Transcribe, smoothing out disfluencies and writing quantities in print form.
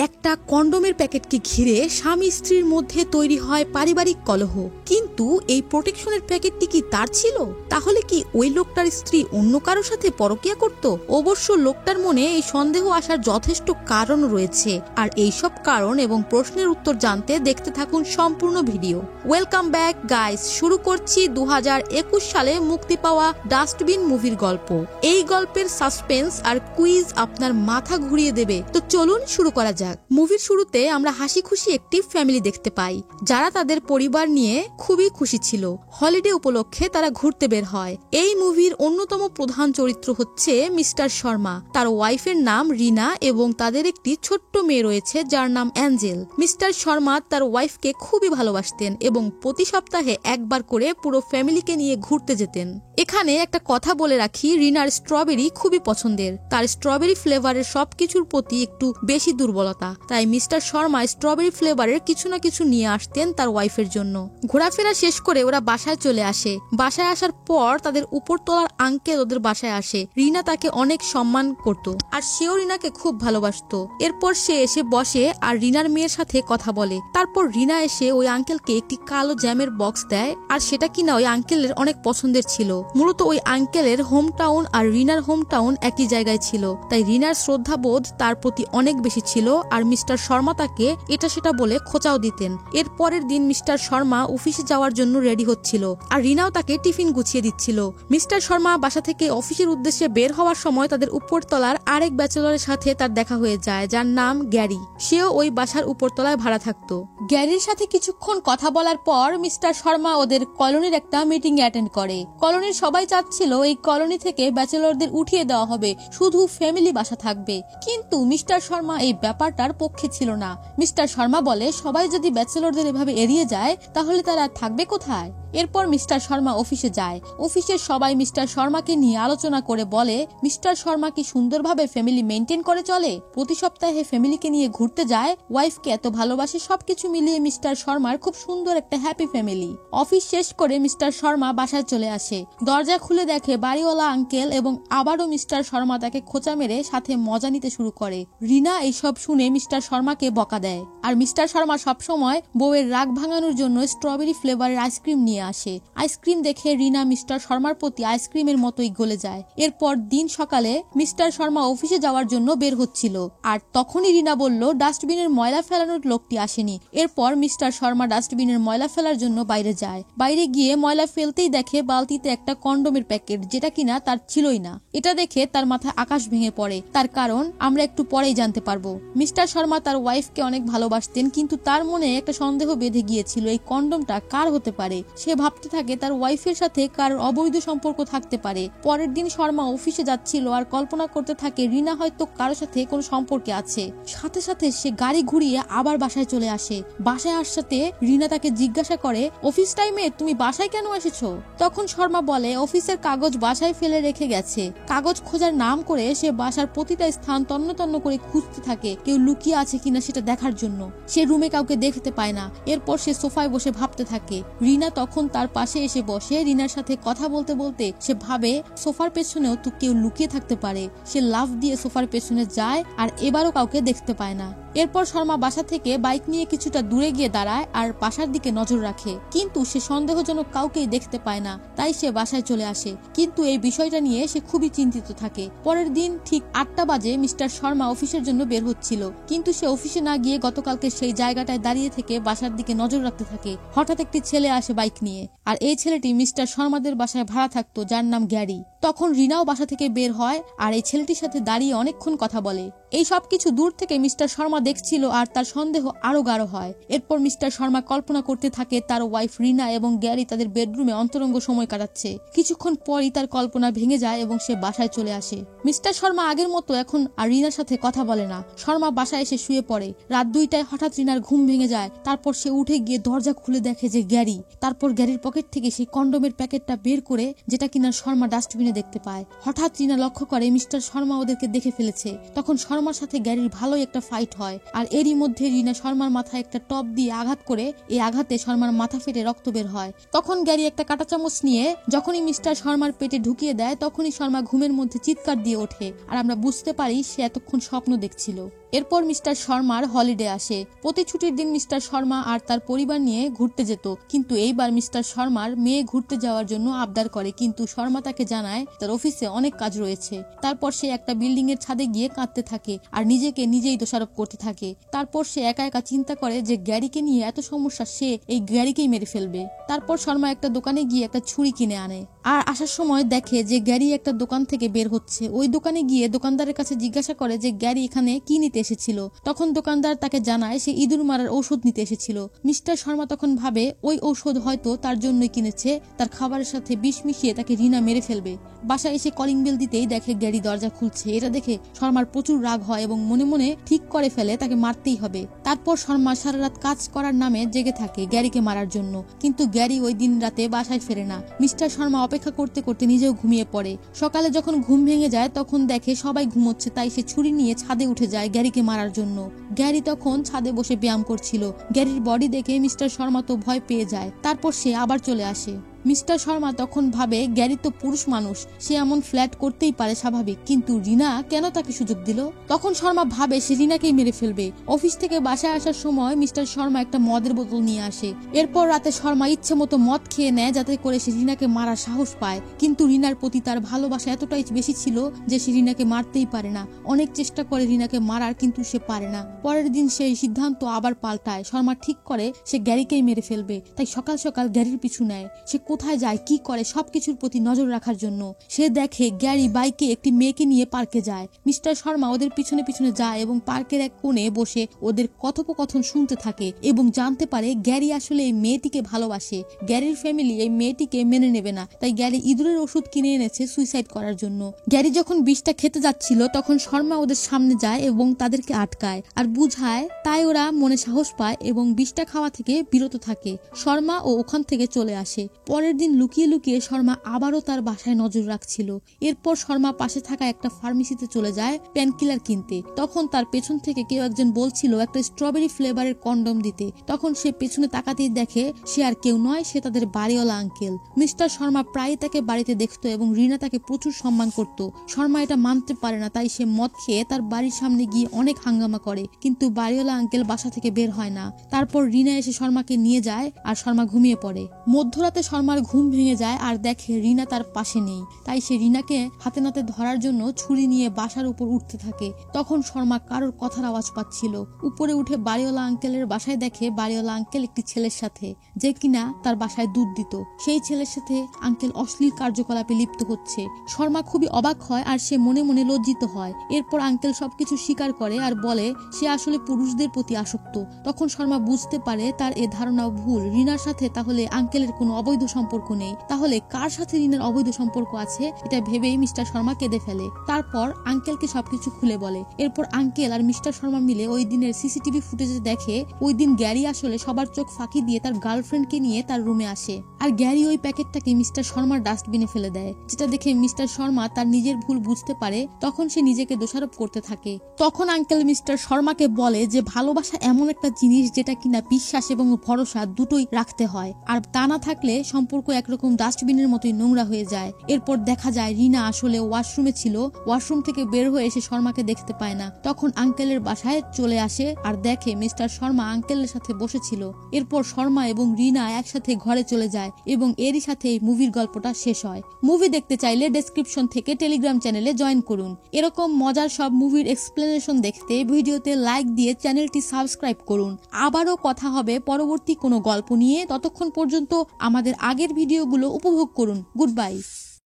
একটা কন্ডোমের প্যাকেটকে ঘিরে স্বামী স্ত্রীর মধ্যে তৈরি হয় পারিবারিক কলহ। কিন্তু এই প্রোটেকশনের প্যাকেটটি কি তার ছিল? তাহলে কি ওই লোকটার স্ত্রী অন্য কারোর সাথে পরকীয়া করত? অবশ্য লোকটার মনে এই সন্দেহ আসার যথেষ্ট কারণ রয়েছে, আর এইসব কারণ এবং প্রশ্নের উত্তর জানতে দেখতে থাকুন সম্পূর্ণ ভিডিও। ওয়েলকাম ব্যাক গাইস, শুরু করছি 2021 সালে মুক্তি পাওয়া ডাস্টবিন মুভির গল্প। এই গল্পের সাসপেন্স আর কুইজ আপনার মাথা ঘুরিয়ে দেবে। তো চলুন শুরু করা যাক। মুভির শুরুতে আমরা হাসি খুশি একটি ফ্যামিলি দেখতে পাই, যারা তাদের পরিবার নিয়ে খুবই খুশি ছিল। হলিডে উপলক্ষে তারা ঘুরতে বের হয়। এই মুভির অন্যতম প্রধান চরিত্র হচ্ছে মিস্টার শর্মা। তার ওয়াইফের নাম রিনা এবং তাদের একটি ছোট্ট মেয়ে রয়েছে যার নাম অ্যাঞ্জেল। মিস্টার শর্মা তার ওয়াইফকে খুবই ভালোবাসতেন এবং প্রতি সপ্তাহে একবার করে পুরো ফ্যামিলিকে নিয়ে ঘুরতে যেতেন। এখানে একটা কথা বলে রাখি, রিনার স্ট্রবেরি খুবই পছন্দের। তার স্ট্রবেরি ফ্লেভারের সবকিছুর প্রতি একটু বেশি দুর্বলতা, তাই মিস্টার শর্মা স্ট্রবেরি ফ্লেভারের কিছু না কিছু নিয়ে আসতেন তার ওয়াইফের জন্য। ঘোরাফেরা শেষ করে ওরা বাসায় চলে আসে। বাসায় আসার পর তাদের উপরতলার আঙ্কেল ওদের বাসায় আসে। রিনা তাকে অনেক সম্মান করত আর সেও রিনাকে খুব ভালোবাসতো। এরপর সে এসে বসে আর রিনার মেয়ের সাথে কথা বলে। তারপর রিনা এসে ওই আঙ্কেলকে একটি কালো জ্যামের বক্স দেয়, আর সেটা কিনা ওই আঙ্কেলের অনেক পছন্দের ছিল। মূলত ওই আঙ্কেলের হোম টাউন আর রিনার হোম টাউন একই জায়গায় ছিল, তাই রিনার শ্রদ্ধাবোধ তার প্রতি অনেক বেশি ছিল। আর মিস্টার শর্মা তাকে এটা সেটা বলে খোঁচাও দিতেন। এর পরের দিন মিস্টার শর্মা অফিসে যাওয়ার জন্য রেডি হচ্ছিল আর রিনাও তাকে টিফিন গুছিয়ে দিচ্ছিল। মিস্টার শর্মা বাসা থেকে অফিসের উদ্দেশ্যে বের হওয়ার সময় তাদের উপরতলার আরেক ব্যাচেলরের সাথে তার দেখা হয়ে যায়, যার নাম গ্যারি। সেও ওই বাসার উপরতলায় ভাড়া থাকতো। গ্যারির সাথে কিছুক্ষণ কথা বলার পর মিস্টার শর্মা ওদের কলোনির একটা মিটিং অ্যাটেন্ড করে। কলোনির সবাই চাচ্ছিল এই কলোনি থেকে ব্যাচেলরদের উঠিয়ে দেওয়া হবে, শুধু ফ্যামিলি বাসা থাকবে। কিন্তু মিস্টার শর্মা এই ব্যাপারটার পক্ষে ছিল না। মিস্টার শর্মা বলে, সবাই যদি ব্যাচেলরদের এভাবে এড়িয়ে যায় তাহলে তারা থাকবে কোথায়? এরপর মিস্টার শর্মা অফিসে যায়। অফিসের সবাই মিস্টার শর্মাকে নিয়ে আলোচনা করে বলে, মিস্টার শর্মা কি সুন্দরভাবে ফ্যামিলি মেনটেন করে চলে, প্রতি সপ্তাহে ফ্যামিলিকে নিয়ে ঘুরতে যায়, ওয়াইফকে এত ভালোবাসে। সবকিছু মিলিয়ে মিস্টার শর্মার খুব সুন্দর একটা হ্যাপি ফ্যামিলি। অফিস শেষ করে মিস্টার শর্মা বাসায় চলে আসে। দরজা খুলে দেখে বাড়িওয়ালা আঙ্কেল এবং আবারও মিস্টার শর্মা তাকে খোঁচা মেরে সাথে মজা নিতে শুরু করে। রিনা এইসব শুনে মিস্টার শর্মাকে বকা দেয়, আর মিস্টার শর্মা সবসময় বউয়ের রাগ ভাঙানোর জন্য স্ট্রবেরি ফ্লেভারের আইসক্রিম নিয়ে আসে। আইসক্রিম দেখে রিনা মিস্টার শর্মার প্রতি আইসক্রিমের মতোই গলে যায়। এরপর দিন সকালে মিস্টার শর্মা অফিসে যাওয়ার জন্য বের হচ্ছিল, আর তখনই রিনা বলল ডাস্টবিনের ময়লা ফেলানোর লোকটি আসেনি। এরপর মিস্টার শর্মা ডাস্টবিনের ময়লা ফেলার জন্য বাইরে যায়। বাইরে গিয়ে ময়লা ফেলতেই দেখে বালতিতে একটা কন্ডোমের প্যাকেট, যেটা কিনা তার ছিলই না। এটা দেখে তার মাথায় আকাশ ভেঙে পড়ে। তার কারণ আমরা একটু পরেই জানতে পারবো। মিস্টার শর্মা তার ওয়াইফকে অনেক ভালোবাসতেন, কিন্তু তার মনে একটা সন্দেহ বেঁধে গিয়েছিল, এই কন্ডোমটা কার হতে পারে। সে ভাবতে থাকে তার ওয়াইফের সাথে কার অবৈধ সম্পর্ক থাকতে পারে। পরের দিন শর্মা অফিসে যাচ্ছিল আর কল্পনা করতে থাকে রিনা হয়তো কারোর সাথে কোনো সম্পর্কে আছে। সাথে সাথে সে গাড়ি ঘুরিয়ে আবার বাসায় চলে আসে। বাসায় আসাতে রিনা তাকে জিজ্ঞাসা করে, অফিস টাইমে তুমি বাসায় কেন এসেছো? তখন শর্মা বলে, অফিসের কাগজ বাসায় ফেলে রেখে গেছে। কাগজ খোঁজার নাম করে সে বাসার প্রতিটা স্থান তন্ন তন্ন করে খুঁজতে থাকে, কেউ লুকিয়ে আছে কিনা সেটা দেখার জন্য। সে রুমে কাউকে দেখতে পায় না। এরপর সে সোফায় বসে ভাবতে থাকে। রিনা তখন তার পাশে এসে বসে। রিনার সাথে কথা বলতে বলতে সে ভাবে সোফার পেছনেও তো কেউ লুকিয়ে থাকতে পারে। সে লাফ দিয়ে সোফার পেছনে যায় আর এবারও কাউকে দেখতে পায় না। এরপর শর্মা বাসা থেকে বাইক নিয়ে কিছুটা দূরে গিয়ে দাঁড়ায় আর বাসার দিকে নজর রাখে, কিন্তু সে সন্দেহজনক কাউকেই দেখতে পায় না। তাই সে বাসায় চলে আসে, কিন্তু এই বিষয়টা নিয়ে সে খুবই চিন্তিত থাকে। পরের দিন ঠিক 8টা বাজে মিস্টার শর্মা অফিসের জন্য বের হচ্ছিল, কিন্তু সে অফিসে না গিয়ে গতকালকে সেই জায়গাটায় দাঁড়িয়ে থেকে বাসার দিকে নজর রাখতে থাকে। হঠাৎ একটি ছেলে আসে বাইক নিয়ে, আর এই ছেলেটি মিস্টার শর্মাদের বাসায় ভাড়া থাকতো, যার নাম গ্যারি। তখন রিনাও বাসা থেকে বের হয় আর এই ছেলেটির সাথে দাঁড়িয়ে অনেকক্ষণ কথা বলে। এই সবকিছু দূর থেকে মিস্টার শর্মা দেখছিল আর তার সন্দেহ আরো গাঢ় হয়। এরপর মিস্টার শর্মা কল্পনা করতে থাকে তার ওয়াইফ রিনা এবং গ্যারি তাদের বেডরুমে অন্তরঙ্গ সময় কাটাচ্ছে। কিছুক্ষণ পরই তার কল্পনা ভেঙে যায় এবং সে বাসায় চলে আসে। মিস্টার শর্মা আগের মতো এখন আর রিনার সাথে কথা বলে না। শর্মা বাসায় এসে শুয়ে পড়ে। রাত 2টায় হঠাৎ রিনার ঘুম ভেঙে যায়। তারপর সে উঠে গিয়ে দরজা খুলে দেখে যে গ্যারি। তারপর গ্যারির পকেট থেকে সেই কন্ডোমের প্যাকেটটা বের করে, যেটা কিনা শর্মা ডাস্টবিনে দেখতে পায়। হঠাৎ রিনা লক্ষ্য করে মিস্টার শর্মা ওদেরকে দেখে ফেলেছে। তখন শর্মার সাথে গ্যারির ভালোই একটা ফাইট হয়, আর এরই মধ্যে রিনা শর্মার মাথায় একটা টপ দিয়ে আঘাত করে এই আঘাতে শর্মার মাথা ফেটে রক্ত বের হয়। তখন গ্যারি একটা কাঁটা চামচ নিয়ে যখনই মিস্টার শর্মার পেটে ঢুকিয়ে দেয়, তখনই শর্মা ঘুমের মধ্যে চিৎকার দিয়ে ওঠে, আর আমরা বুঝতে পারি সে এতক্ষণ স্বপ্ন দেখছিল। এরপর মিস্টার শর্মার হলিডে আসে। প্রতি ছুটির দিন মিস্টার শর্মা আর তার পরিবার নিয়ে ঘুরতে যেত, কিন্তু এইবার মিস্টার শর্মার মেয়ে ঘুরতে যাওয়ার জন্য আবদার করে, কিন্তু শর্মা তাকে জানায় তার অফিসে অনেক কাজ রয়েছে। তারপর সে একটা বিল্ডিং এর ছাদে গিয়ে কাঁদতে থাকে আর নিজেকে নিজেই দোষারোপ করতে থাকে। তারপর সে একা একা চিন্তা করে যে গ্যারিকে নিয়ে এত সমস্যা, সে এই গ্যারিকেই মেরে ফেলবে। তারপর শর্মা একটা দোকানে গিয়ে একটা ছুরি কিনে আনে আর আসার সময় দেখে যে গ্যারি একটা দোকান থেকে বের হচ্ছে। ওই দোকানে গিয়ে দোকানদারের কাছে জিজ্ঞাসা করে যে গ্যারি এখানে কি নিতে এসেছিল। তখন দোকানদার তাকে জানায় সে ইঁদুর মারার ঔষধ নিতে এসেছিল। মিস্টার শর্মা তখন ভাবে ওই ঔষধ হয়তো তার জন্যই কিনেছে, তার খাবারের সাথে বিষ মিশিয়ে তাকে রিনা মেরে ফেলবে। বাসায় এসে কলিং বেল দিতেই দেখে গ্যারি দরজা খুলছে। এটা দেখে শর্মার প্রচুর রাগ হয় এবং মনে মনে ঠিক করে ফেলে তাকে মারতেই হবে। তারপর শর্মা সারা রাত কাজ করার নামে জেগে থাকে গ্যারিকে মারার জন্য, কিন্তু গ্যারি ওই দিন রাতে বাসায় ফেরে না। মিস্টার শর্মা অপেক্ষা করতে করতে নিজেও ঘুমিয়ে পড়ে। সকালে যখন ঘুম ভেঙে যায় তখন দেখে সবাই ঘুমোচ্ছে, তাই সে ছুরি নিয়ে ছাদে উঠে যায় গ্যারিকে মারার জন্য। গ্যারি তখন ছাদে বসে ব্যায়াম করছিল। গ্যারির বডি দেখে মিস্টার শর্মা তো ভয় পেয়ে যায়। তারপর সে আবার চলে আসে। মিস্টার শর্মা তখন ভাবে গ্যারি তো পুরুষ মানুষ, সে এমন ফ্ল্যাট করতেই পারে স্বাভাবিক, কিন্তু রিনা কেন তাকে সুযোগ দিল। তখন শর্মা ভাবে সে রিনাকেই মেরে ফেলবে। অফিস থেকে বাসায় আসার সময় মিস্টার শর্মা একটা মদের বোতল নিয়ে আসে। এরপর রাতে শর্মা ইচ্ছে মতো মদ খেয়ে নেয় যাতে করে সে রিনাকে মারার সাহস পায়, কিন্তু রিনার প্রতি তার ভালোবাসা এতটাই বেশি ছিল যে সে রিনাকে মারতেই পারে না। অনেক চেষ্টা করে রিনাকে মারার, কিন্তু সে পারে না। পরের দিন সেই সিদ্ধান্ত আবার পাল্টায়। শর্মা ঠিক করে সে গ্যারিকেই মেরে ফেলবে, তাই সকাল সকাল গ্যারির পিছু নেয়। সে কোথায় যায় কি করে সবকিছুর প্রতি নজর রাখার জন্য। সে দেখে গ্যারি বাইকে একটি মেয়েকে নিয়ে পার্কে যায়। মিস্টার শর্মা ওদের পিছনে পিছনে যায় এবং পার্কের এক কোণে বসে ওদের কথোপকথন শুনতে থাকে এবং জানতে পারে গ্যারি আসলে এই মেয়েটিকে ভালোবাসে। গ্যারির ফ্যামিলি এই মেয়েটিকে মেনে নেবে না, তাই গ্যারি ইঁদুরের ওষুধ কিনে এনেছে সুইসাইড করার জন্য। গ্যারি যখন বিষটা খেতে যাচ্ছিল তখন শর্মা ওদের সামনে যায় এবং তাদেরকে আটকায় আর বুঝায়, তাই ওরা মনে সাহস পায় এবং বিষটা খাওয়া থেকে বিরত থাকে। শর্মা ও ওখান থেকে চলে আসে। পরের দিন লুকিয়ে লুকিয়ে শর্মা আবারও তার বাসায় নজর রাখছিল। এরপর শর্মা পাশে থাকা একটা ফার্মেসিতে চলে যায় পেনকিলার কিনতে। তখন তার পেছন থেকে কেউ একজন বলছিল একটা স্ট্রবেরি ফ্লেভারের কন্ডম দিতে। তখন সে পেছনে তাকাতেই দেখে সে আর কেউ নয়, সে তাদের বাড়িওয়ালা আঙ্কেল। মিস্টার শর্মা প্রায় তাকে বাড়িতে দেখতো এবং রিনা তাকে প্রচুর সম্মান করত। শর্মা এটা মানতে পারে না, তাই সে মদ খেয়ে তার বাড়ির সামনে গিয়ে অনেক হাঙ্গামা করে, কিন্তু বাড়িওয়ালা আঙ্কেল বাসা থেকে বের হয় না। তারপর রিনা এসে শর্মাকে নিয়ে যায় আর শর্মা ঘুমিয়ে পড়ে। মধ্যরাতে শর্মার ঘুম ভেঙে যায় আর দেখে রিনা তার পাশে নেই, তাই সে রিনাকে হাতে নাতে ধরার জন্য ছুরি নিয়ে বাসার উপর উঠতে থাকে। তখন শর্মা কারোর কথার আওয়াজ পাচ্ছিল। উপরে উঠে বাড়িওয়ালা আঙ্কেলের বাসায় দেখে বাড়িওয়ালা আঙ্কেল একটি ছেলের সাথে, যে কিনা তার বাসায় দুধ দিত। সেই ছেলের সাথে আঙ্কেল অশ্লীল কার্যকলাপে লিপ্ত হচ্ছে। শর্মা খুবই অবাক হয় আর সে মনে মনে লজ্জিত হয়। এরপর আঙ্কেল সবকিছু স্বীকার করে আর বলে সে আসলে পুরুষদের প্রতি আসক্ত। তখন শর্মা বুঝতে পারে তার এ ধারণা ভুল। রিনার সাথে তাহলে আঙ্কেলের কোনো অবৈধ সম্পর্ক নেই, তাহলে কার সাথে রিনার অবৈধ সম্পর্ক আছে এটা ভেবেই মিস্টার শর্মা কেঁদে ফেলে। তারপর আঙ্কেলকে সবকিছু খুলে বলে। এরপর আঙ্কেল আর মিস্টার শর্মা মিলে ওই দিনের সিসিটিভি ফুটেজে দেখে ওই দিন গ্যারি আসলে সবার চোখ ফাঁকি দিয়ে তার গার্লফ্রেন্ডকে নিয়ে তার রুমে আসে আর গ্যারি ওই প্যাকেটটাকে মিস্টার শর্মার ডাস্টবিনে ফেলে দেয়, যেটা দেখে মিস্টার শর্মা তার নিজের ভুল বুঝতে পারে। তখন সে নিজেকে দোষারোপ করতে থাকে। তখন আঙ্কেল মিস্টার শর্মাকে বলে যে ভালোবাসা এমন একটা জিনিস যেটা কিনা বিশ্বাস এবং ভরসা দুটোই রাখতে হয়, আর তা না থাকলে সম্পর্ক একরকম ডাস্টবিনের মতোই নোংরা হয়ে যায়। এরপর দেখা যায় রিনা আসলে ওয়াশরুমে ছিল। ওয়াশরুম থেকে বের হয়ে এসে শর্মাকে দেখতে পায় না। তখন আঙ্কেলের বাসায় চলে আসে আর দেখে মিস্টার শর্মা আঙ্কেলের সাথে বসেছিল। এরপর শর্মা এবং রিনা একসাথে ঘরে চলে যায় এবং এরই সাথে এই মুভির গল্পটা শেষ হয়। মুভি দেখতে চাইলে ডেসক্রিপশন থেকে টেলিগ্রাম চ্যানেলে জয়েন করুন। এরকম মজার সব মুভির এক্সপ্লেনেশন দেখতে ভিডিওতে লাইক দিয়ে চ্যানেলটি সাবস্ক্রাইব করুন। আবারও কথা হবে পরবর্তী কোনো গল্প নিয়ে। ততক্ষণ পর্যন্ত আমাদের আগের ভিডিওগুলো উপভোগ করুন। Good bye.